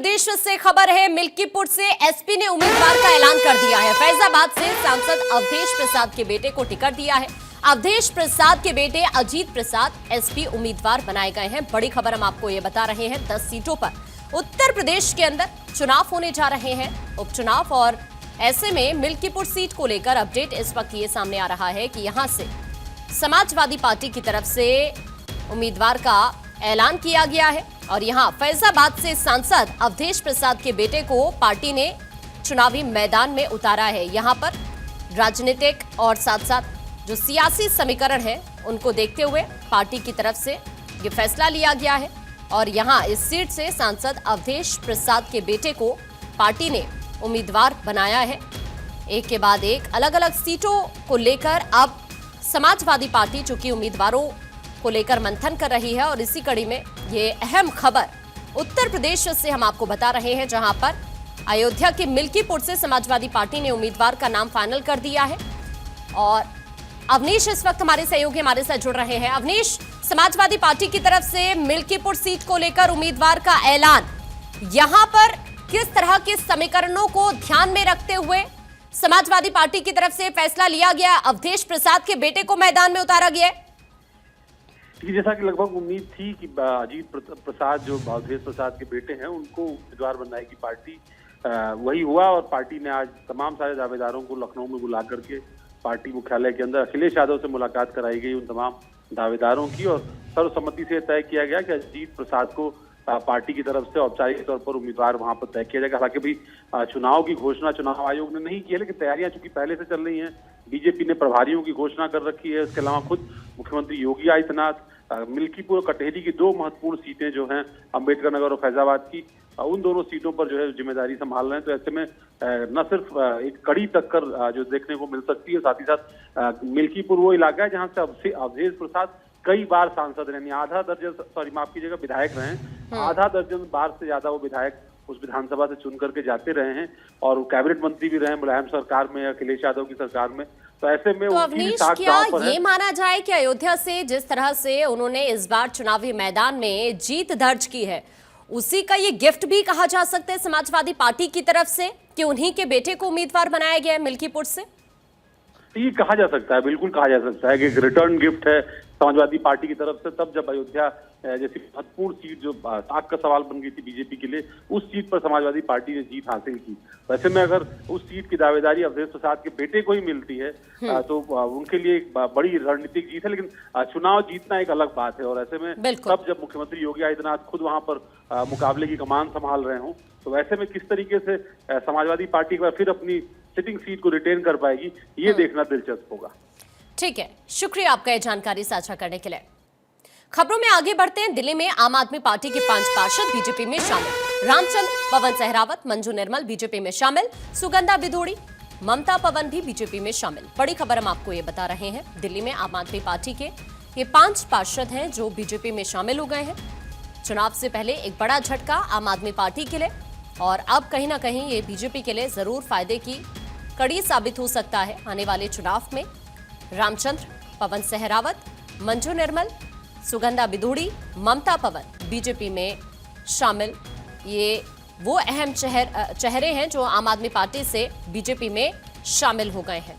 प्रदेश से खबर है। मिल्कीपुर से एसपी ने उम्मीदवार का ऐलान कर दिया है। फैजाबाद से सांसद अवधेश प्रसाद के बेटे को टिकट दिया है। अवधेश प्रसाद के बेटे अजीत प्रसाद एसपी उम्मीदवार बनाए गए हैं। बड़ी खबर हम आपको ये बता रहे हैं। 10 सीटों पर उत्तर प्रदेश के अंदर चुनाव होने जा रहे हैं, उपचुनाव। और ऐसे में मिल्कीपुर सीट को लेकर अपडेट इस वक्त ये सामने आ रहा है कि यहां से समाजवादी पार्टी की तरफ से उम्मीदवार का ऐलान किया गया है। और यहां फैजाबाद से सांसद अवधेश प्रसाद के बेटे को पार्टी ने चुनावी मैदान में उतारा है। यहां पर राजनीतिक और साथ साथ जो सियासी समीकरण है उनको देखते हुए पार्टी की तरफ से ये फैसला लिया गया है। और यहां इस सीट से सांसद अवधेश प्रसाद के बेटे को पार्टी ने उम्मीदवार बनाया है। एक के बाद एक अलग अलग सीटों को लेकर अब समाजवादी पार्टी चूंकि उम्मीदवारों को लेकर मंथन कर रही है। और इसी कड़ी में ये अहम खबर उत्तर प्रदेश से हम आपको बता रहे हैं, जहां पर अयोध्या के मिल्कीपुर से समाजवादी पार्टी ने उम्मीदवार का नाम फाइनल कर दिया है। और अवनीश इस वक्त हमारे सहयोगी हमारे साथ जुड़ रहे हैं। अवनीश, समाजवादी पार्टी की तरफ से मिल्कीपुर सीट को लेकर उम्मीदवार का ऐलान, यहां पर किस तरह के समीकरणों को ध्यान में रखते हुए समाजवादी पार्टी की तरफ से फैसला लिया गया, अवधेश प्रसाद के बेटे को मैदान में उतारा गया है? जैसा कि लगभग उम्मीद थी कि अजीत प्रसाद जो अवधेश प्रसाद के बेटे हैं उनको उम्मीदवार बनाएगी पार्टी, वही हुआ। और पार्टी ने आज तमाम सारे दावेदारों को लखनऊ में बुला करके पार्टी मुख्यालय के अंदर अखिलेश यादव से मुलाकात कराई गई उन तमाम दावेदारों की। और सर्वसम्मति से तय किया गया कि अजीत प्रसाद को पार्टी की तरफ से औपचारिक तौर पर उम्मीदवार वहां पर तय किया जाएगा। हालांकि भी चुनाव की घोषणा चुनाव आयोग ने नहीं की है, लेकिन तैयारियां चूंकि पहले से चल रही हैं। बीजेपी ने प्रभारियों की घोषणा कर रखी है। इसके अलावा खुद मुख्यमंत्री योगी आदित्यनाथ मिल्कीपुर और कटहरी की 2 महत्वपूर्ण सीटें जो हैं अम्बेडकर नगर और फैजाबाद की, उन दोनों सीटों पर जो है जिम्मेदारी संभाल रहे हैं। तो ऐसे में न सिर्फ एक कड़ी टक्कर जो देखने को मिल सकती है, साथ ही साथ मिल्कीपुर वो इलाका है जहां से अवधेश प्रसाद कई बार सांसद रहे, यानी आधा दर्जन, सॉरी माफ कीजिएगा, विधायक रहे हैं। आधा दर्जन बार से ज्यादा वो विधायक उस विधानसभा से चुन करके जाते रहे हैं। और वो कैबिनेट मंत्री भी रहे मुलायम सरकार में, अखिलेश यादव की सरकार में। तो ऐसे में तो अवनीश, क्या ये माना जाए कि अयोध्या से जिस तरह से उन्होंने इस बार चुनावी मैदान में जीत दर्ज की है, उसी का ये गिफ्ट भी कहा जा सकता है समाजवादी पार्टी की तरफ से कि उन्हीं के बेटे को उम्मीदवार बनाया गया है मिल्कीपुर से? ये कहा जा सकता है, बिल्कुल कहा जा सकता है कि एक रिटर्न गिफ्ट है समाजवादी पार्टी की तरफ से। तब जब अयोध्या जैसी महत्वपूर्ण सीट जो ताक का सवाल बन गई थी बीजेपी के लिए, उस सीट पर समाजवादी पार्टी ने जीत हासिल की। वैसे में अगर उस सीट की दावेदारी अवधेश प्रसाद के बेटे को ही मिलती है तो उनके लिए एक बड़ी रणनीतिक जीत है। लेकिन चुनाव जीतना एक अलग बात है। और ऐसे में तब जब मुख्यमंत्री योगी आदित्यनाथ खुद वहां पर मुकाबले की कमान संभाल रहे हों, तो वैसे में किस तरीके से समाजवादी पार्टी एक बार फिर अपनी सिटिंग सीट को रिटेन कर पाएगी, ये देखना दिलचस्प होगा। ठीक है, शुक्रिया आपका ये जानकारी साझा करने के लिए। खबरों में आगे बढ़ते हैं। दिल्ली में आम आदमी पार्टी के 5 पार्षद बीजेपी में शामिल। रामचंद्र, पवन सहरावत, मंजू निर्मल बीजेपी में शामिल। सुगंधा बिधूड़ी, ममता पवन भी बीजेपी में शामिल। बड़ी खबर हम आपको ये बता रहे हैं। दिल्ली में आम आदमी पार्टी के ये 5 पार्षद हैं जो बीजेपी में शामिल हो गए हैं। चुनाव से पहले एक बड़ा झटका आम आदमी पार्टी के लिए, और अब कहीं ना कहीं ये बीजेपी के लिए जरूर फायदे की कड़ी साबित हो सकता है आने वाले चुनाव में। रामचंद्र, पवन सहरावत, मंजू निर्मल, सुगंधा बिधूड़ी, ममता पवन बीजेपी में शामिल। ये वो अहम चेहरे हैं जो आम आदमी पार्टी से बीजेपी में शामिल हो गए हैं।